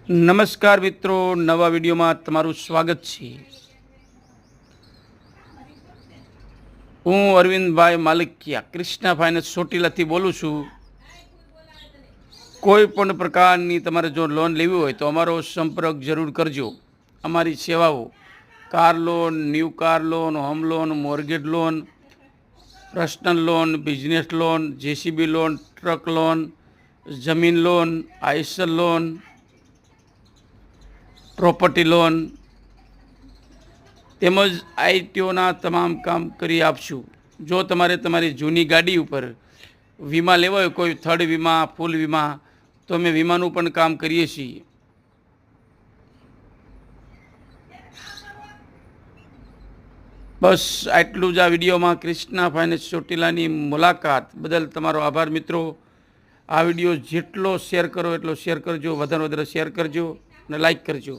નમસ્કાર મિત્રો, નવા વિડીયોમાં તમારું સ્વાગત છે। હું અરવિંદભાઈ માલિકિયા કૃષ્ણા ફાઇનાન્સ ચોટીલાથી બોલું છું। કોઈ પણ પ્રકારની તમારે જો લોન લેવી હોય તો અમારો સંપર્ક જરૂર કરજો। અમારી સેવાઓ car loan, new car loan, home loan, mortgage loan, personal loan, business loan, JCB loan, truck loan, જમીન loan, Eicher loan, property loan તેમજ આઈટીઓના તમામ કામ કરી આપશું। જો તમારે તમારી જૂની ગાડી ઉપર વીમા લેવો હોય, કોઈ થર્ડ વીમા, ફૂલ વીમા, તો અમે વીમાનું પણ કામ કરીએ છીએ। બસ આટલું જ આ વિડીયોમાં। કૃષ્ણા ફાઇનાન્સ ચોટીલાની મુલાકાત બદલ તમારો આભાર મિત્રો। આ વિડીયો જેટલો શેર કરો એટલો શેર કરજો, વધારે વધારે શેર કરજો અને લાઈક કરજો।